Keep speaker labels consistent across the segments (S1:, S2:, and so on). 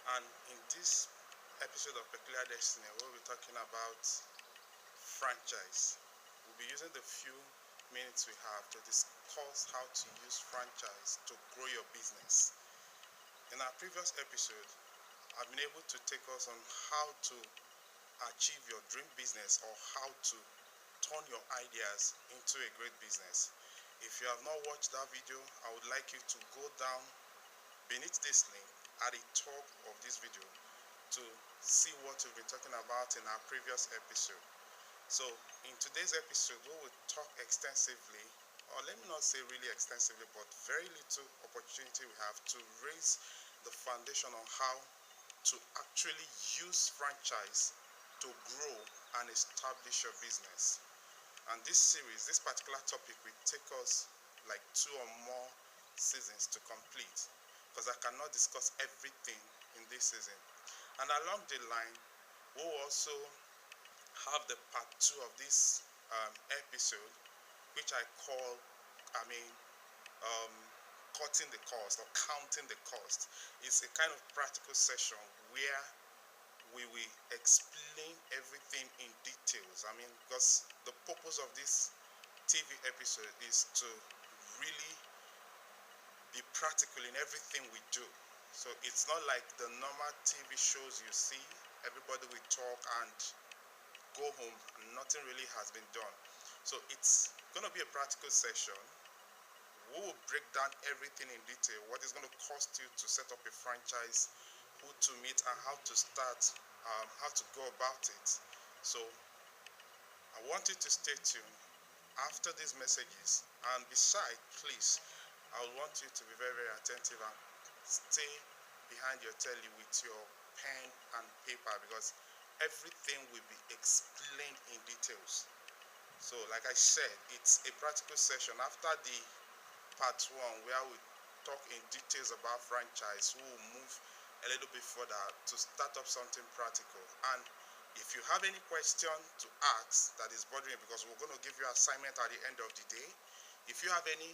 S1: And in this episode of Peculiar Destiny, we'll be talking about franchise. We'll be using the few minutes we have to discuss how to use franchise to grow your business. In our previous episode, I've been able to take us on how to achieve your dream business or how to turn your ideas into a great business. If you have not watched that video, I would like you to go down beneath this link at the top of this video to see what we've been talking about in our previous episode. So in today's episode, we will talk extensively, or let me not say really extensively, but very little opportunity we have to raise the foundation on how to actually use franchise to grow and establish your business. And this series, this particular topic will take us like 2 or more seasons to complete, because I cannot discuss everything in this season. And along the line, we'll also have the part 2 of this episode, which I call, cutting the cost or counting the cost. It's a kind of practical session where we will explain everything in details. Because the purpose of this TV episode is to really be practical in everything we do. So it's not like the normal TV shows you see, everybody will talk and go home and nothing really has been done. So it's going to be a practical session. We will break down everything in detail, what is going to cost you to set up a franchise, who to meet, and how to start, how to go about it. So I want you to stay tuned after these messages, and besides, please, I want you to be very, very attentive and stay behind your telly with your pen and paper, because everything will be explained in details. So like I said, it's a practical session. After the part 1, where we talk in details about franchise, we will move a little bit further to start up something practical. And if you have any question to ask that is bothering you, because we're going to give you assignment at the end of the day, if you have any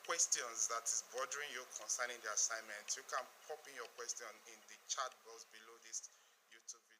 S1: questions that is bothering you concerning the assignment, you can pop in your question in the chat box below this YouTube video.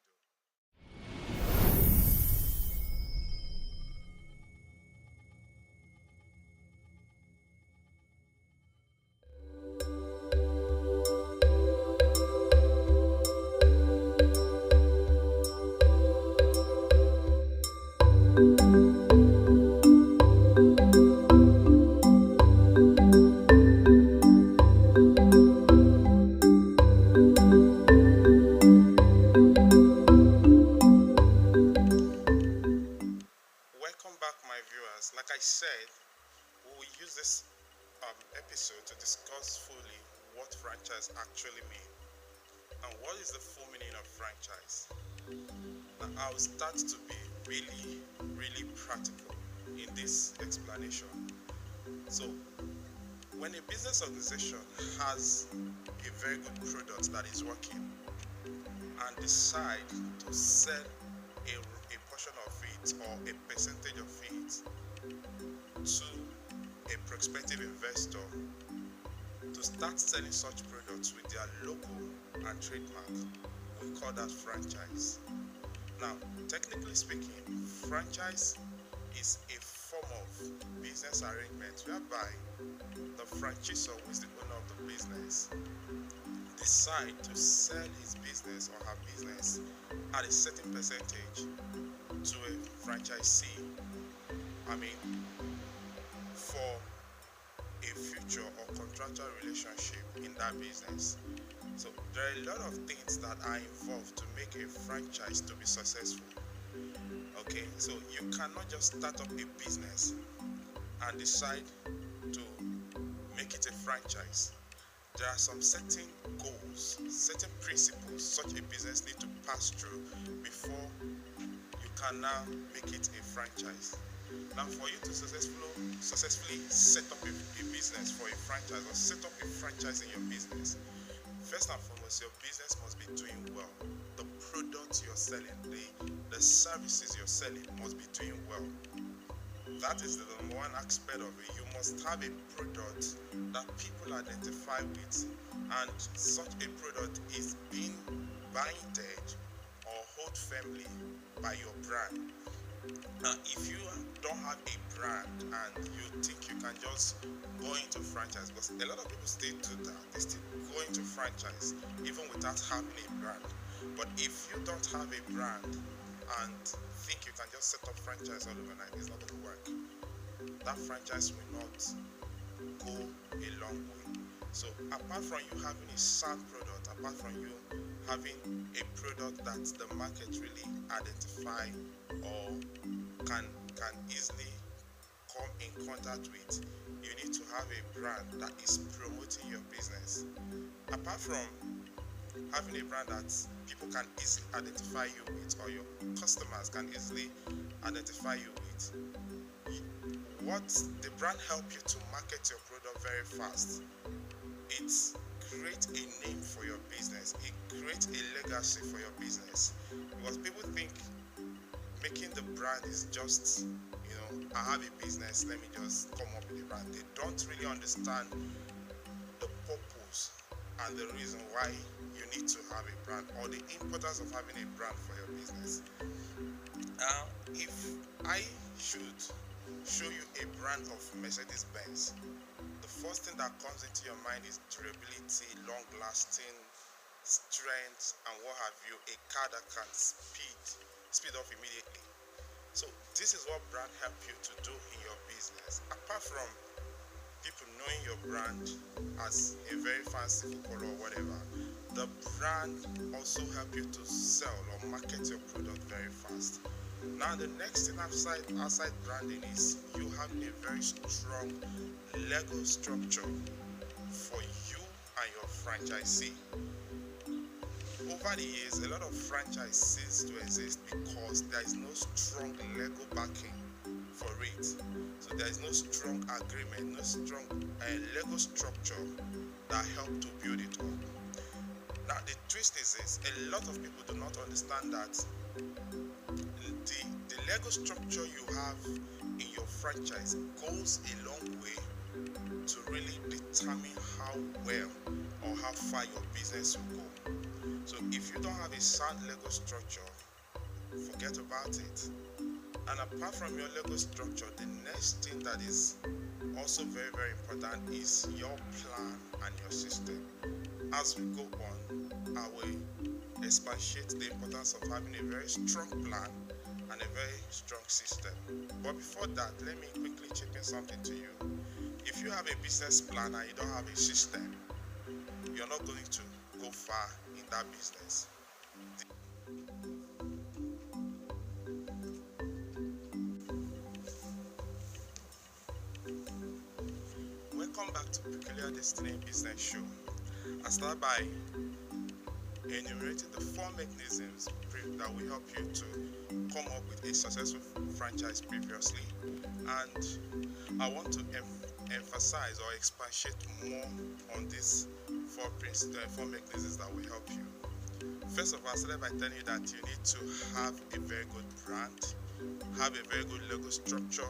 S1: Welcome back, my viewers. Like I said, we will use this episode to discuss fully what franchise actually means and what is the full meaning of franchise. Now, I'll start to be really, really practical in this explanation. So, when a business organization has a very good product that is working and decide to sell a portion of it or a percentage of it to a prospective investor to start selling such products with their logo and trademark, we call that franchise. Now, technically speaking, franchise is a form of business arrangement whereby the franchisor, who is the owner of the business, decide to sell his business or her business at a certain percentage to a franchisee, for a future or contractual relationship in that business. So there are a lot of things that are involved to make a franchise to be successful. Okay, so you cannot just start up a business and decide to make it a franchise. There are some certain goals, certain principles such a business needs to pass through before you can now make it a franchise. Now, for you to successfully set up a business for a franchise or set up a franchise in your business, first and foremost, your business must be doing well. The products you're selling, the services you're selling must be doing well. That is the number one aspect of it. You must have a product that people identify with, and such a product is being binded or hold firmly by your brand. If you don't have a brand and you think you can just go into franchise, because a lot of people still do that, they still go into franchise even without having a brand. But if you don't have a brand and think you can just set up franchise all overnight, it's not going to work. That franchise will not go a long way. So apart from you having a sound product, apart from you having a product that the market really identify or can easily come in contact with, you need to have a brand that is promoting your business. Apart from having a brand that people can easily identify you with, or your customers can easily identify you with, what the brand help you to market your product very fast. It creates a name for your business. It creates a legacy for your business, because people think making the brand is just, I have a business, let me just come up with a brand. They don't really understand the purpose and the reason why you need to have a brand, or the importance of having a brand for your business. If I should show you a brand of Mercedes-Benz, the first thing that comes into your mind is durability, long-lasting, strength, and what have you. A car that can speed up immediately. So this is what brand help you to do in your business. Apart from people knowing your brand as a very fanciful color or whatever, the brand also help you to sell or market your product very fast. Now the next thing outside branding is you having a very strong Lego structure for you and your franchisee. Over the years, a lot of franchise ceased to exist because there is no strong Lego backing for it. So there is no strong agreement, no strong Lego structure that help to build it up. Now the twist is this: a lot of people do not understand that the Lego structure you have in your franchise goes a long way to really determine how well or how far your business will go. So if you don't have a sound Lego structure, forget about it. And apart from your Lego structure, the next thing that is also very, very important is your plan and your system. As we go on, I will expatiate the importance of having a very strong plan and a very strong system. But before that, let me quickly chip in something to you. If you have a business plan and you don't have a system, you're not going to go far in that business. Welcome back to Peculiar Destiny Business Show. I start by enumerating the 4 mechanisms that will help you to come up with a successful franchise previously, and I want to emphasize or expatiate more on these 4 mechanisms that will help you. First of all, I started by telling you that you need to have a very good brand, have a very good Lego structure,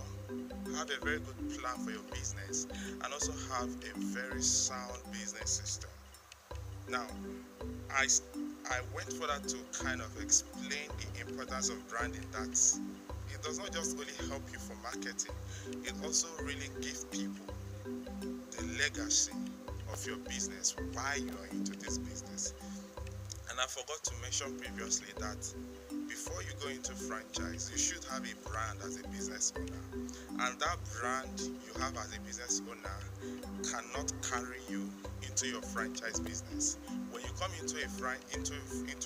S1: have a very good plan for your business, and also have a very sound business system. Now, I went further to kind of explain the importance of branding, that it does not just only help you for marketing, it also really gives people the legacy of your business, why you are into this business. And I forgot to mention previously that before you go into franchise, you should have a brand as a business owner. And that brand you have as a business owner cannot carry you into your franchise business. When you come into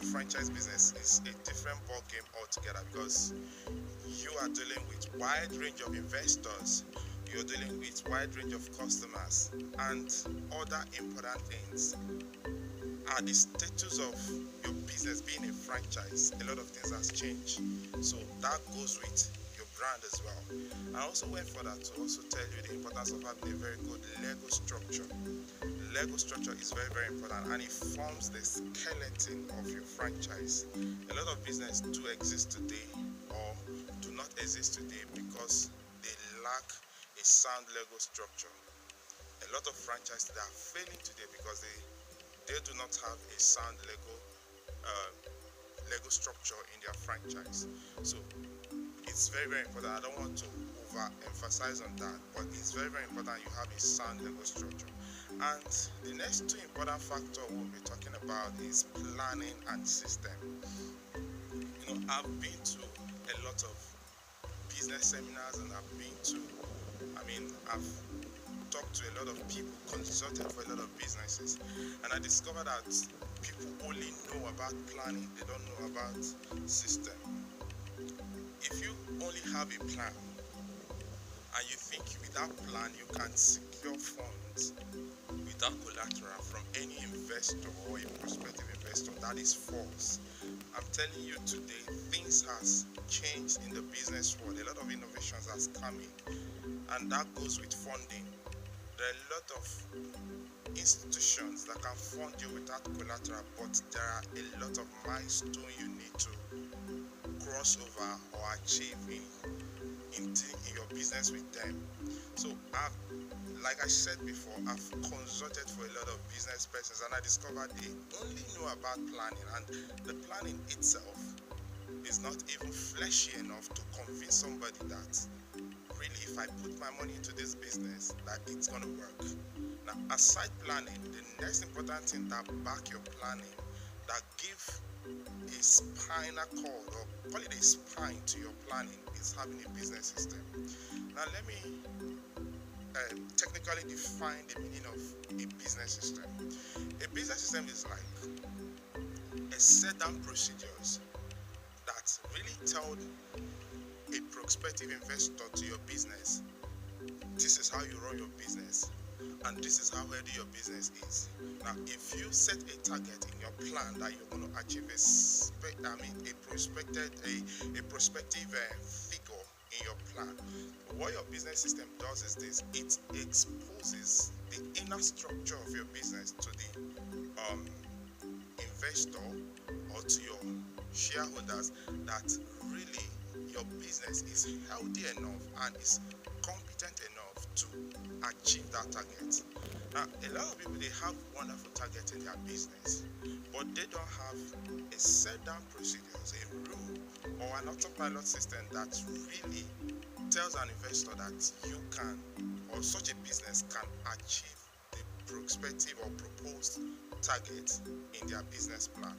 S1: franchise business, it's a different ball game altogether, because you are dealing with wide range of investors, you're dealing with wide range of customers, and other important things are the status of your business being a franchise. A lot of things has changed, so that goes with your brand as well. I also went further to also tell you the importance of having a very good Lego structure. Lego structure is very, very important, and it forms the skeleton of your franchise. A lot of business do exist today or do not exist today because they lack a sound Lego structure. A lot of franchises that are failing today because they do not have a sound Lego Lego structure in their franchise. So it's very, very important. I don't want to overemphasize on that, but it's very, very important you have a sound Lego structure. And the next two important factors we'll be talking about is planning and system. I've been to a lot of business seminars, and I've talked to a lot of people, consulted for a lot of businesses, and I discovered that people only know about planning, they don't know about system. If you only have a plan and you think with that plan you can secure funds without collateral from any investor or a prospective investor, that is false. I'm telling you today, things has changed in the business world. A lot of innovations has come in, and that goes with funding. There are a lot of institutions that can fund you without collateral, but there are a lot of milestones you need to cross over or achieve in your business with them. So like I said before, I've consulted for a lot of business persons, and I discovered they only know about planning, and the planning itself is not even fleshy enough to convince somebody that really, if I put my money into this business, that it's going to work. Now, aside planning, the next important thing that back your planning, that give a spinal cord, or call it a spine to your planning, is having a business system. Now, let me technically define the meaning of a business system. A business system is like a set down procedures that really tell a prospective investor to your business, this is how you run your business, and this is how healthy your business is. Now, if you set a target in your plan that you're going to achieve a prospective figure in your plan, what your business system does is this: it exposes the inner structure of your business to the investor or to your shareholders, that really your business is healthy enough and is competent enough to achieve that target. Now, a lot of people, they have wonderful targets in their business, but they don't have a set down procedures, a rule, or an autopilot system that really tells an investor that you can, or such a business can achieve the prospective or proposed target in their business plan.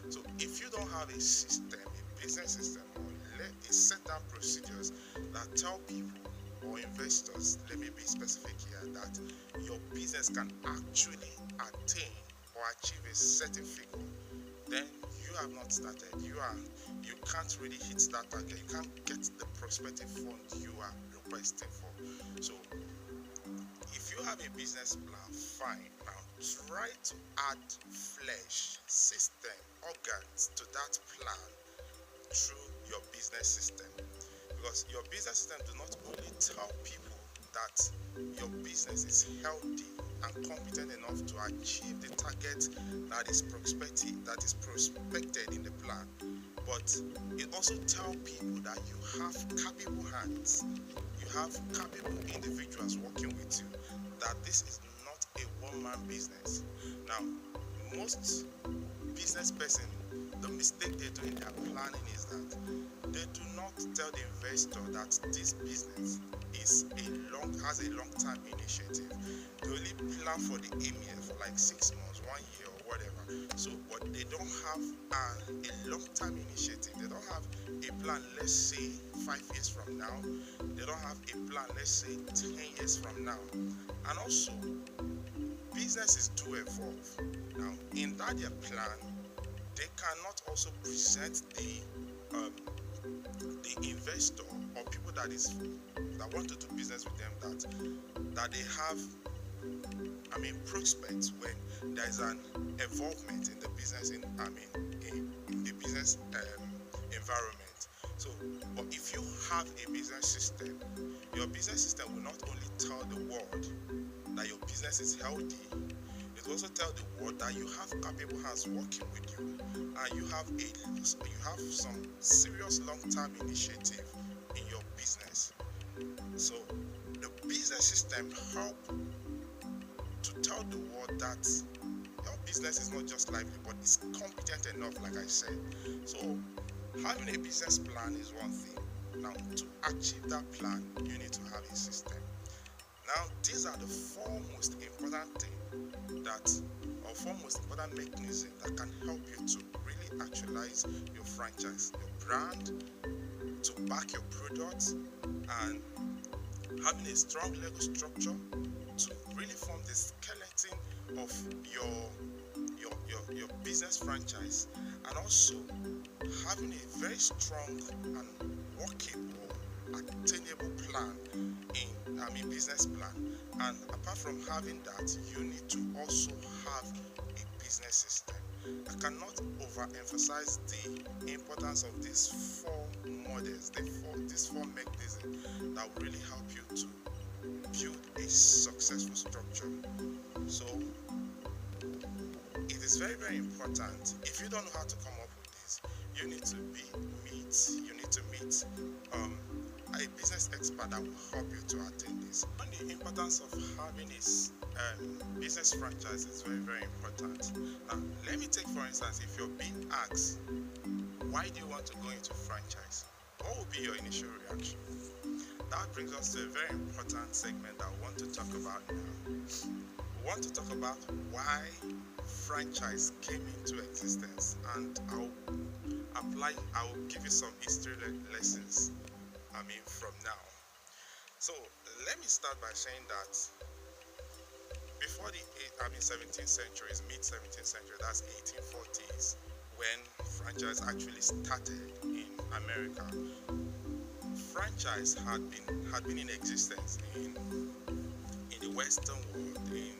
S1: So if you don't have a system, a business system, or a set down procedures that tell people or investors, let me be specific here, that your business can actually attain or achieve a certain figure, then you have not started. You can't really hit that target. You can't get the prospective fund you are requesting for. So if you have a business plan, fine. Now try to add flesh, system, organs to that plan through your business system, because your business system do not only tell people that your business is healthy and competent enough to achieve the target that is prospected in the plan, but it also tells people that you have capable hands, you have capable individuals working with you, that this is not a one-man business. Now, most business person, the mistake they do in their planning is that they do not tell the investor that this business has a long-term initiative. They only plan for the aim year for like 6 months, 1 year, or whatever. So, but they don't have a long-term initiative. They don't have a plan, let's say 5 years from now. They don't have a plan, let's say 10 years from now. And also, businesses do evolve. Now, in that their plan, they cannot also present the investor or people that want to do business with them that they have prospects when there is an involvement in the business in the business environment. So, but if you have a business system, your business system will not only tell the world that your business is healthy, it will also tell the world that you have capable hands working with you, and you have some serious long-term initiative in your business. So the business system help to tell the world that your business is not just lively, but it's competent enough, like I said. So having a business plan is one thing. Now, to achieve that plan, you need to have a system. Now, these are the four most important things four most important mechanisms that can help you to really actualize your franchise, your brand, to back your products, and having a strong Lego structure to really form the skeleton of your business franchise, and also having a very strong and workable, attainable plan business plan. And apart from having that, you need to also have a business system. I cannot overemphasize the importance of these four models, these four mechanisms that will really help you to build a successful structure. So it is very, very important. If you don't know how to come up with this, you need to meet a business expert that will help you to attain this. And the importance of having a business franchise is very, very important. Now, let me take for instance, if you're being asked, why do you want to go into franchise? What would be your initial reaction? That brings us to a very important segment that I want to talk about now. We want to talk about why franchise came into existence, and I'll give you some history lessons from now. So let me start by saying that before the 17th century, mid 17th century, that's 1840s, when franchise actually started in America. Franchise had been in existence in the Western world, in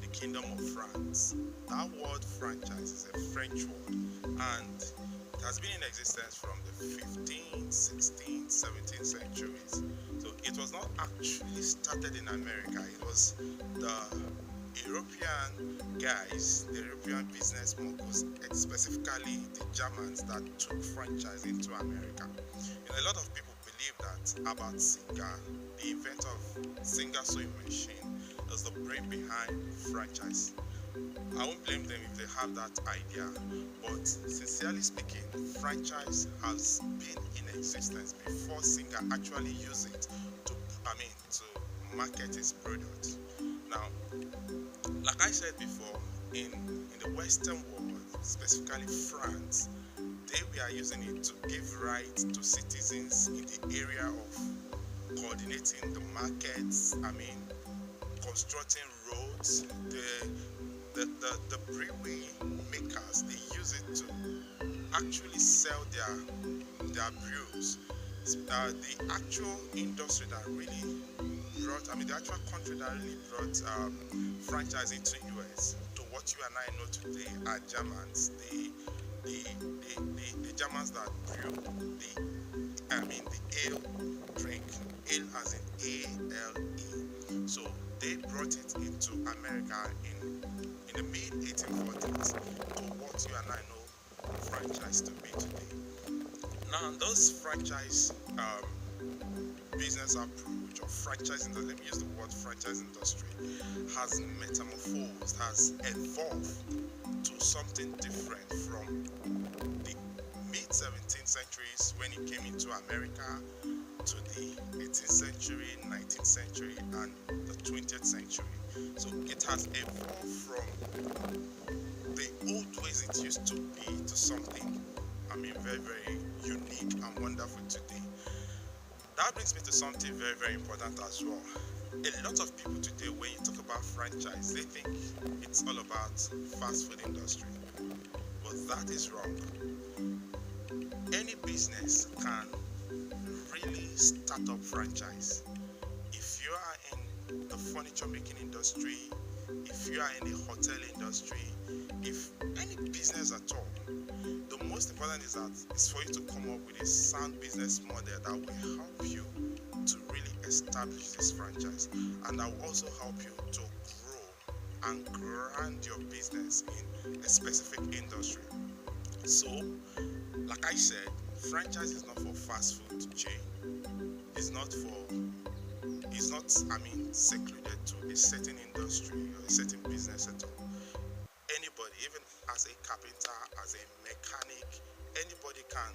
S1: the Kingdom of France. That word franchise is a French word, and it has been in existence from the 15th, 16th, 17th centuries. So it was not actually started in America. It was the European guys, the European business moguls, specifically the Germans, that took franchise into America. A lot of people believe that about Singer, the inventor of Singer sewing machine, was the brain behind franchise. I won't blame them if they have that idea, but sincerely speaking, franchise has been in existence before Singer actually used it to market his product. Now, like I said before, in the Western world, specifically France, they were using it to give rights to citizens in the area of coordinating the markets, constructing roads. The brewery makers, they use it to actually sell their brews. The actual industry that really brought, the actual country that really brought franchise into US to what you and I know today are Germans. The Germans that brew the ale drink, ale as in ALE. So they brought it into America in the mid 1840s to what you and I know franchise to be today. Now, those franchise business approach, or franchising, let me use the word franchise industry, has metamorphosed, has evolved to something different from the mid 17th centuries when it came into America to the 18th century, 19th century, and the 20th century. So it has evolved from the old ways it used to be to something very, very unique and wonderful today. That brings me to something very, very important as well. A lot of people today, when you talk about franchise, they think it's all about fast food industry, but that is wrong. Any business can really start up franchise. If you are in the furniture making industry, if you are in the hotel industry, if any business at all, the most important is for you to come up with a sound business model that will help you to really establish this franchise, and that will also help you to grow and brand your business in a specific industry. So, like I said, franchise is not for fast food chain. It's not secluded to a certain industry or a certain business at all. carpenter, as a mechanic, anybody can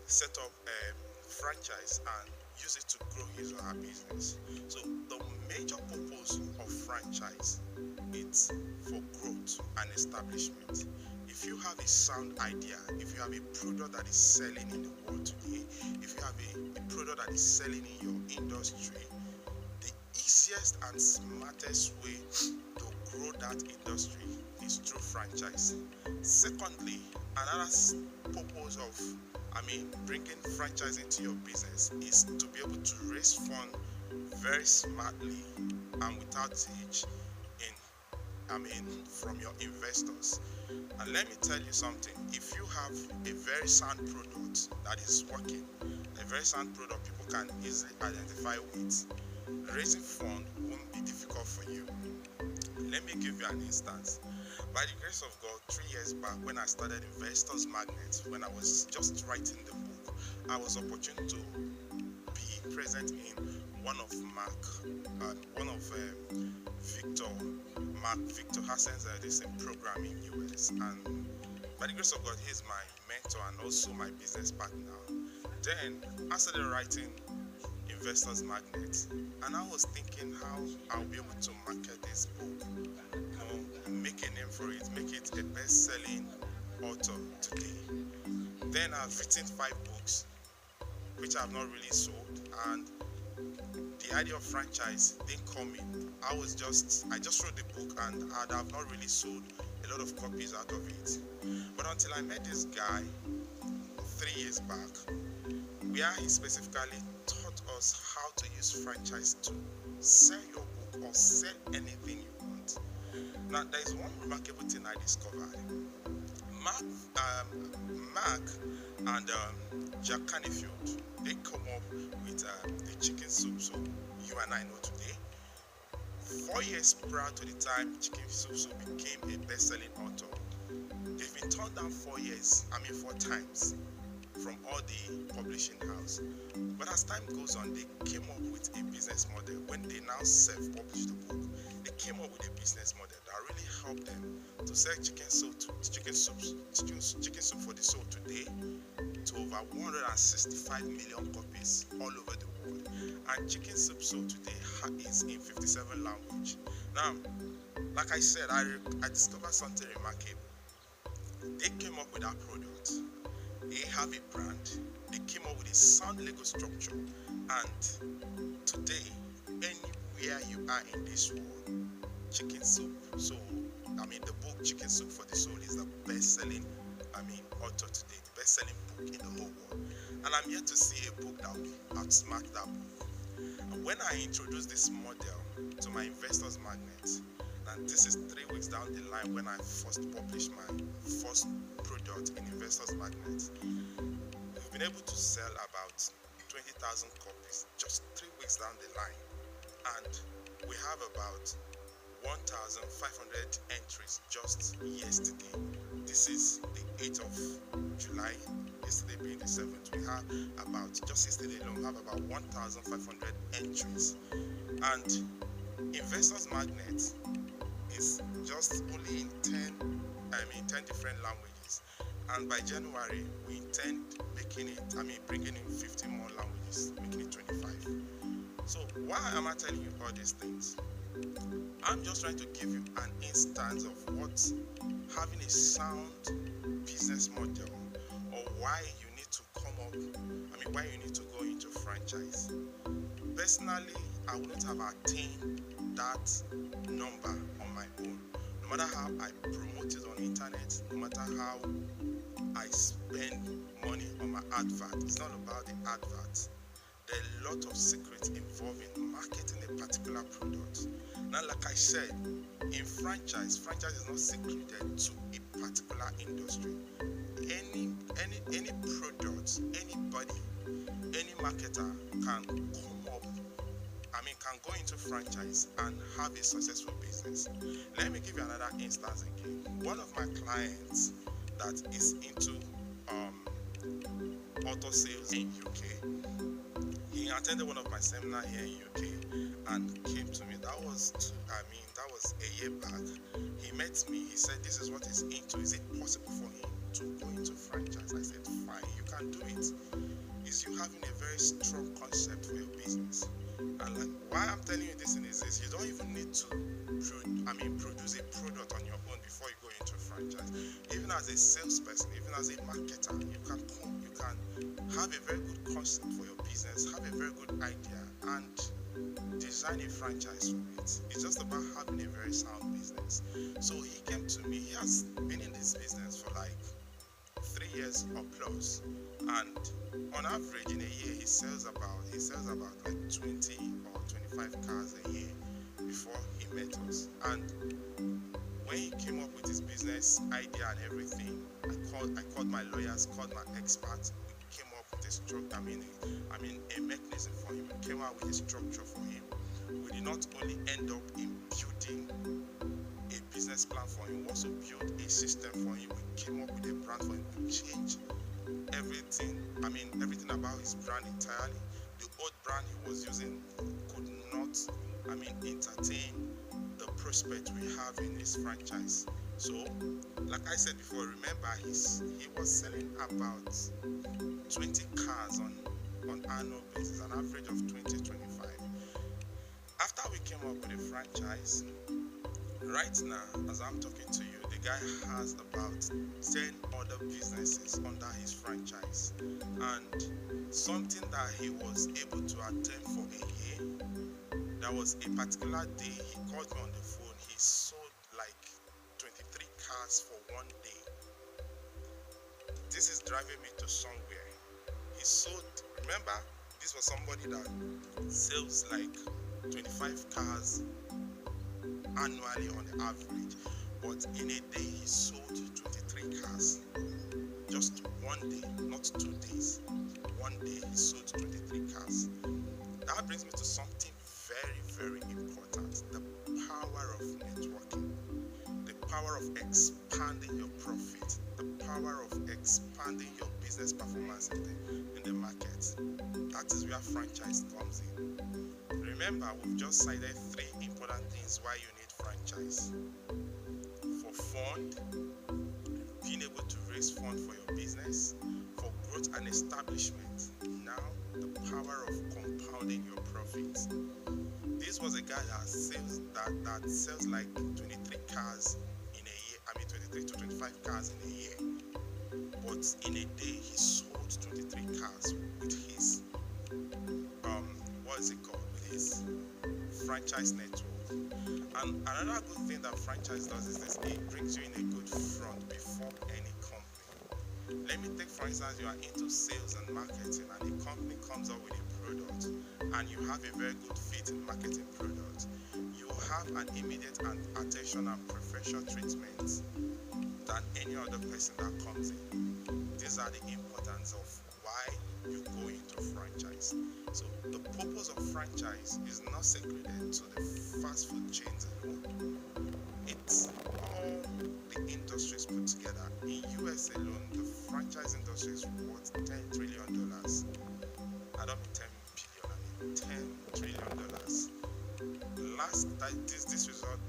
S1: set up a franchise and use it to grow his or her business. So the major purpose of franchise is for growth and establishment. If you have a sound idea, if you have a product that is selling in the world today, if you have a product that is selling in your industry, the easiest and smartest way to grow that industry is through franchise. Secondly, another purpose of bringing franchise into your business is to be able to raise funds very smartly and without hitch from your investors. And let me tell you something, if you have a very sound product that is working, a very sound product people can easily identify with, raising funds won't be difficult for you. Let me give you an instance. By the grace of God, 3 years back when I started Investors Magnet, when I was just writing the book, I was opportune to be present in one of Victor Hassan's recent program in US, and by the grace of God, he is my mentor and also my business partner. Then I started writing Investors Magnet, and I was thinking how I'll be able to market this book, make a name for it, make it a best-selling author today. Then I've written 5 books which I have not really sold, and the idea of franchise didn't come in. I just wrote the book and I have not really sold a lot of copies out of it. But until I met this guy 3 years back, where he specifically taught us how to use franchise to sell your book or sell anything you want. Now, there is one remarkable thing I discovered. Mark and Jack Canfield, they come up with the chicken soup, so you and I know today. 4 years prior to the time Chicken Soup became a best-selling author, they've been turned down 4 times from all the publishing house. But as time goes on, they came up with a business model. When they now self-publish the book, they came up with a business model that really helped them to sell chicken soup for the soul today to over 165 million copies all over the world. And Chicken Soup today is in 57 languages. Now, like I said, I discovered something remarkable. They came up with that product. They have a brand. They came up with a sound Lego structure. And today, anywhere you are in this world, Chicken Soup. The book Chicken Soup for the Soul is the best-selling author today, the best-selling book in the whole world. And I'm yet to see a book that will outsmart that book. And when I introduced this model to my Investors Magnet, and this is 3 weeks down the line when I first published my first product in Investors Magnet, we've been able to sell about 20,000 copies just 3 weeks down the line. And we have about 1,500 entries just yesterday. This is the 8th of July, yesterday being the 7th. We have just yesterday alone, we have about 1,500 entries. And Investors Magnet is just only in 10 different languages. And by January, we intend bringing in 50 more languages, making it 25. So why am I telling you all these things? I'm just trying to give you an instance of what having a sound business model, or why you need to why you need to go into franchise. Personally, I wouldn't have attained that number on my own. No matter how I promote it on internet, no matter how I spend money on my advert, it's not about the advert. There are a lot of secrets involved in marketing a particular product. Now, like I said, in franchise is not secreted to a particular industry. Any product, anybody, any marketer can can go into franchise and have a successful business. Let me give you another instance again. One of my clients that is into auto sales in UK, he attended one of my seminars here in UK and came to me. That was that was a year back. He met me. He said, "This is what he's into. Is it possible for him to go into franchise?" I said, "Fine, you can do it. Is you having a very strong concept for your business." And like, why I'm telling you this is this: you don't even need to produce a product on your own before you go into franchise. Even as a salesperson, even as a marketer, you can have a very good concept for your business, have a very good idea, and design a franchise for it. It's just about having a very sound business. So he came to me. He has been in this business for like 3 years or plus, and on average in a year he sells about like 20 or 25 cars a year before he met us. And when he came up with his business idea and everything, I called my lawyers, called my experts. We came up with a structure, a mechanism for him. We came out with a structure for him. We did not only end up in building a business plan for him, we also built a system for him. We came up with a brand for him. We changed everything about his brand entirely. The old brand he was using could not entertain the prospect we have in his franchise. So like I said before, remember he was selling about 20 cars on annual basis, an average of 20-25. After we came up with a franchise, right now as I'm talking to you, the guy has about 10 other businesses under his franchise, and something that he was able to attain for a year, there was a particular day he called me on the phone. He sold like 23 cars for one day. This is driving me to somewhere. He sold, remember, this was somebody that sells like 25 cars annually on the average, but in a day he sold 23 cars. Just one day, not 2 days. One day he sold 23 cars. That brings me to something very, very important: the power of networking, the power of expanding your profit, the power of expanding your business performance in the market. That is where franchise comes in. Remember, we've just cited 3 important things why you need franchise: for fund, being able to raise funds for your business; for growth and establishment; now the power of compounding your profits. This was a guy that sells like 23 cars in a year. 23 to 25 cars in a year. But in a day he sold 23 cars with his with his franchise network. And another good thing that franchise does is this: it brings you in a good front before any company. Let me take, for instance, you are into sales and marketing, and a company comes up with a product, and you have a very good fit in marketing product. You have an immediate attention and preferential treatment than any other person that comes in. These are the importance of why you go into franchise. So the purpose of franchise is not secluded to the fast food chains alone. It's all the industries put together. In US alone, the franchise industry is worth $10 trillion. I don't mean 10 billion, I mean $10 trillion.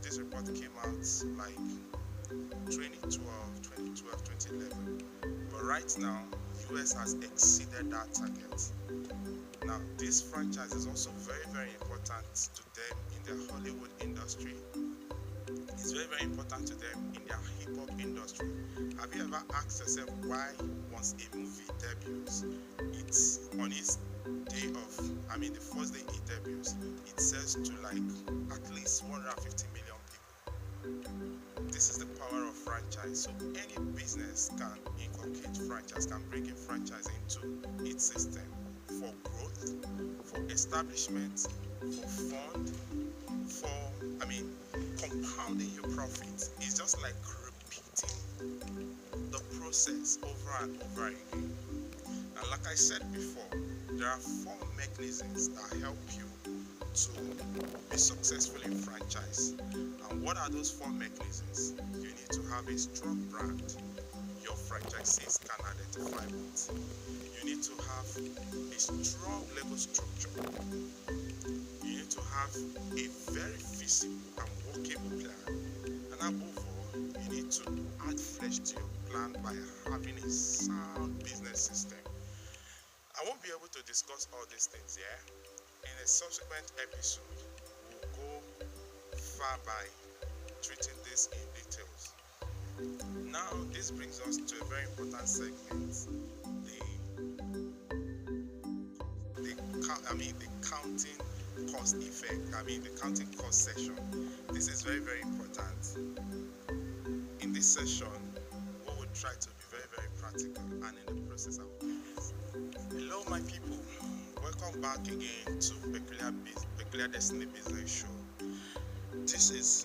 S1: This report came out like 2012, 2011. But right now, US has exceeded that target. Now, this franchise is also very, very important to them in their Hollywood industry. It's very, very important to them in their hip-hop industry. Have you ever asked yourself why once a movie debuts, it's on its day of, the first day it debuts, it sells to like at least 150 million people. This is the power of franchise. So any business can inculcate franchise, can bring in franchise into its system for growth, for establishment, for fund, for compounding your profits. It's just like repeating the process over and over again. And like I said before, there are 4 mechanisms that help you to be successful in franchise. And what are those 4 mechanisms? You need to have a strong brand. your franchisees can identify with. You need to have a strong Lego structure. You need to have a very feasible and workable plan. And above all, you need to add flesh to your plan by having a sound business system. I won't be able to discuss all these things here. In a subsequent episode, we'll go far by treating this in details. Now, this brings us to a very important segment, the counting cost effect, the counting cost section. This is very, very important. In this session, we will try to be very, very practical, and in the process I will do this. Hello my people, welcome back again to Peculiar Destiny Business Show. This is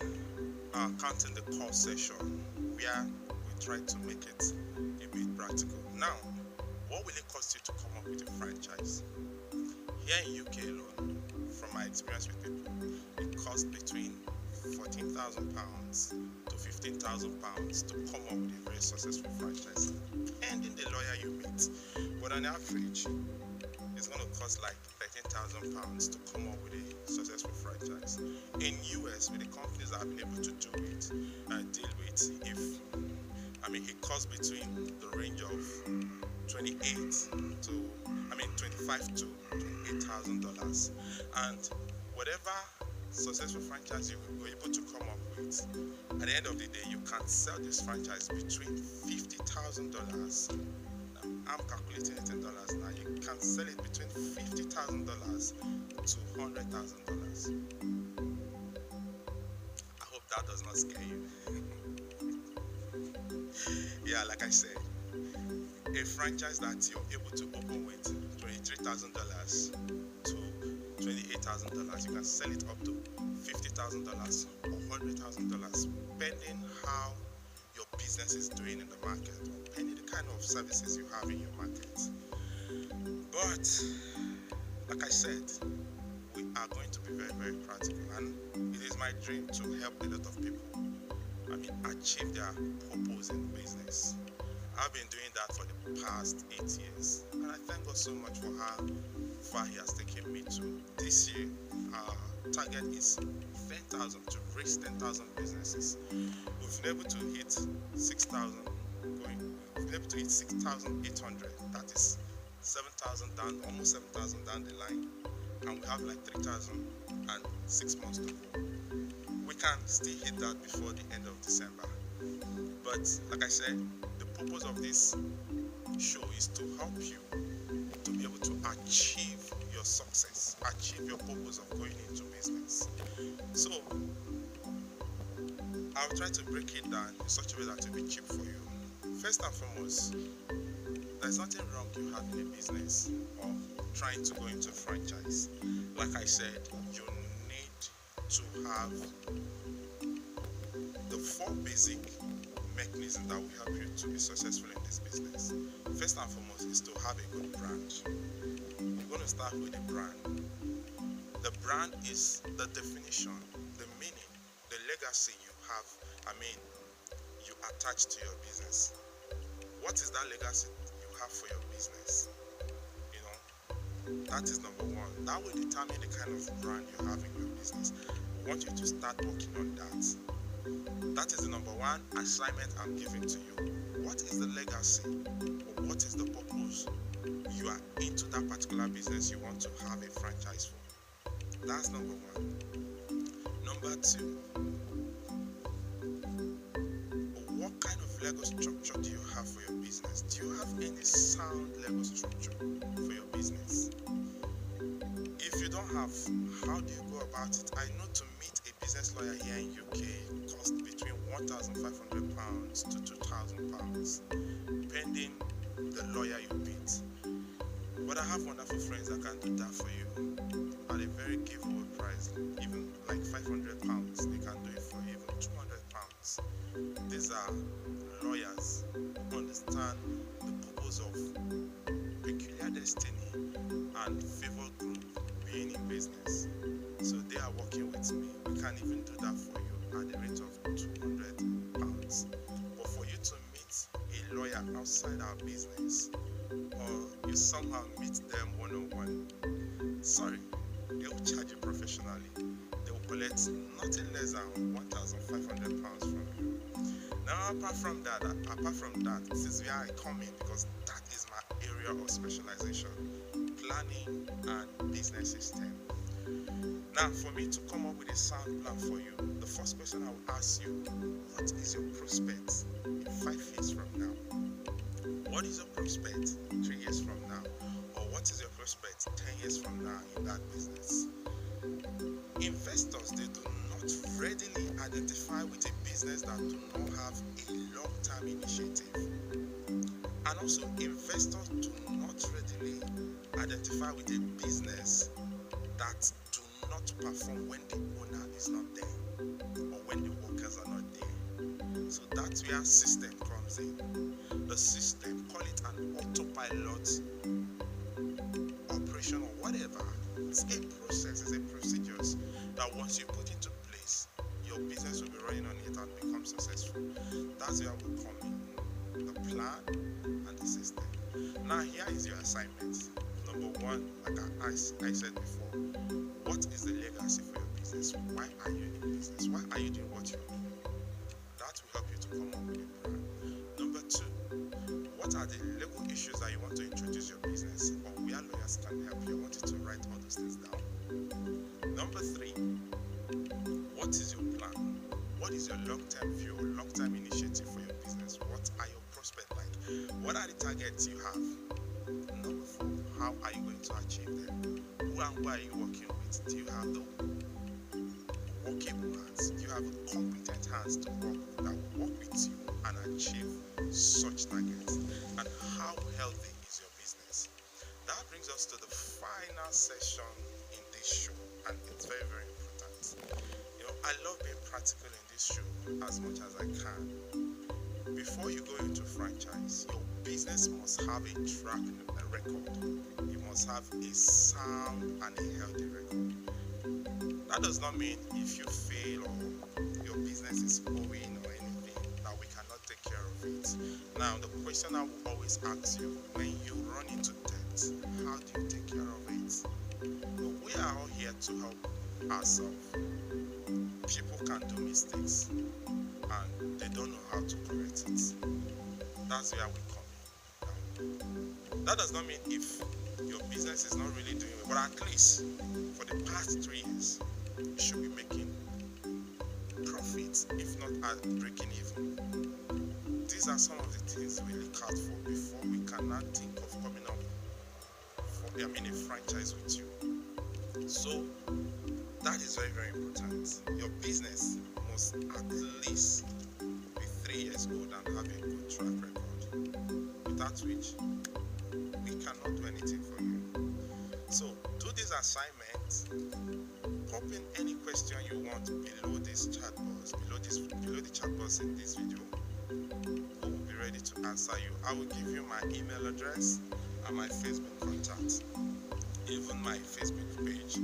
S1: counting the cost session, where we try to make it a bit practical. Now, what will it cost you to come up with a franchise? Here in UK alone, from my experience with people, it costs between £14,000 to £15,000 to come up with a very successful franchise, depending the lawyer you meet. But on average, it's going to cost like £13,000 to come up with a successful franchise. In US, with the companies that have been able to do it and deal with, it costs between the range of $25,000 to $28,000, and whatever successful franchise you were able to come up with, at the end of the day, you can sell this franchise between $50,000. I'm calculating it in dollars now. You can sell it between $50,000 to $100,000. I hope that does not scare you. Yeah, like I said, a franchise that you're able to open with $23,000 to $28,000, you can sell it up to $50,000 or $100,000, depending how your business is doing in the market, or depending the kind of services you have in your market. But like I said, we are going to be very, very practical, and it is my dream to help a lot of people achieve their purpose in business. I've been doing that for the past 8 years, and I thank God so much for how far He has taken me to. This year, our target is 10,000, to raise 10,000 businesses. We've been able to hit 6,000 we've been able to hit 6,800. That is 7,000 down, almost 7,000 down the line, and we have like 3,000 and 6 months to go. We can still hit that before the end of December. But like I said, the purpose of this show is to help you to be able to achieve your success, achieve your purpose of going into business. So I'll try to break it down in such a way that it will be cheap for you. First and foremost, there's nothing wrong you having a business or trying to go into a franchise. Like I said, you need to have the 4 basic mechanisms that will help you to be successful in this business. First and foremost is to have a good brand. You're going to start with a brand. The brand is the definition, the meaning, the legacy you have, you attach to your business. What is that legacy you have for your business? That is number one. That will determine the kind of brand you have in your business. I want you to start working on that. That is the number one assignment I'm giving to you. What is the legacy, or what is the purpose you are into that particular business you want to have a franchise for? That's number one. Number two, what kind of Lego structure do you have for your business? Do you have any sound Lego structure for your business? If you don't have, how do you go about it? I know to meet a business lawyer here in UK costs between £1,500 to £2,000, depending the lawyer you meet. But I have wonderful friends that can do that for you at a very giveaway price, even like £500. They can do it for even £200. These are lawyers who understand the purpose of Peculiar Destiny and Favor Group being in business. So they are working with me. We can even do that for you at the rate of £200. But for you to meet a lawyer are outside our business, or you somehow meet them one-on-one, sorry, they will charge you professionally. They will collect nothing less than £1,500 from you. Now, apart from that, this is where I come in, because that is my area of specialization: planning and business system. Now, for me to come up with a sound plan for you, the first question I will ask you: what is your prospect in 5 years from now? What is your prospect 3 years from now? Or what is your prospect 10 years from now in that business? Investors, they do not readily identify with a business that do not have a long-term initiative. And also, investors do not readily identify with a business that do not perform when the owner is not there, or when the workers are not there. So that's where system comes in. The system, call it an autopilot operation or whatever. It's a process, it's a procedures that once you put into place, your business will be running on it and become successful. That's where we come in: the plan and the system. Now, here is your assignment. Number one, like I said before, what is the legacy for your business? Why are you in business? Why are you doing what you're doing? That will help you to come up with a plan. Number two, what are the legal issues that you want to introduce your business, or where lawyers can help you? I want you to write all those things down. Number three, what is your plan? What is your long-term view or long-term initiative for your business? What are your prospects like? What are the targets you have? Number four, how are you going to achieve them? Who and who are you working with? Do you have the workable hands? Do you have competent hands to work with, that will work with you and achieve such targets? And how healthy is your business? That brings us to the final session in this show, and it's very, very important. I love being practical in this show as much as I can. Before you go into franchise, your business must have a track record. You must have a sound and a healthy record. That does not mean if you fail or your business is owing or anything that we cannot take care of it. Now, the question I will always ask you: when you run into debt, how do you take care of it? We are all here to help ourselves. People can do mistakes and they don't know how to correct it. That's where we come in. That does not mean if your business is not really doing well, but at least for the past 3 years, you should be making profits, if not at breaking even. These are some of the things we look out for before we cannot think of coming up for a franchise with you. So that is very, very important. Your business must at least be 3 years old and have a good track record, without which we cannot do anything for you. So do this assignment. Pop in any question you want below this chat box, below the chat box in this video. We will be ready to answer you. I will give you my email address and my Facebook contact, even my Facebook page.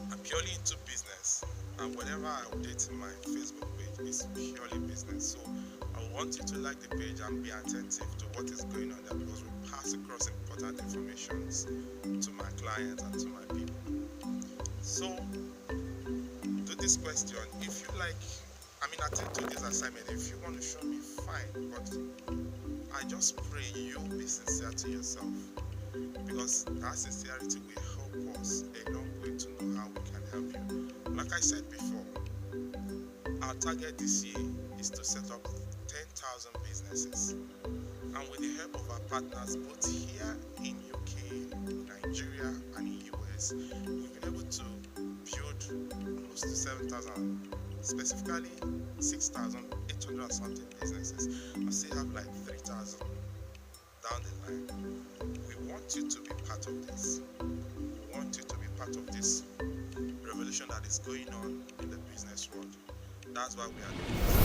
S1: I'm purely into business, and whatever I update in my Facebook page is purely business. So I want you to like the page and be attentive to what is going on there, because we pass across important information to my clients and to my people. So do this question. If you like, attend to this assignment. If you want to show me, fine, but I just pray you be sincere to yourself, because that sincerity will help us a long way to know how we can help you. Like I said before, our target this year is to set up 10,000 businesses, and with the help of our partners both here in UK, Nigeria and in US, we've been able to build close to 7,000, specifically 6,800 something businesses. I still have like 3,000 down the line. We want you to be part of this. We want you to be part of this revolution that is going on in the business world. That's why we are doing this.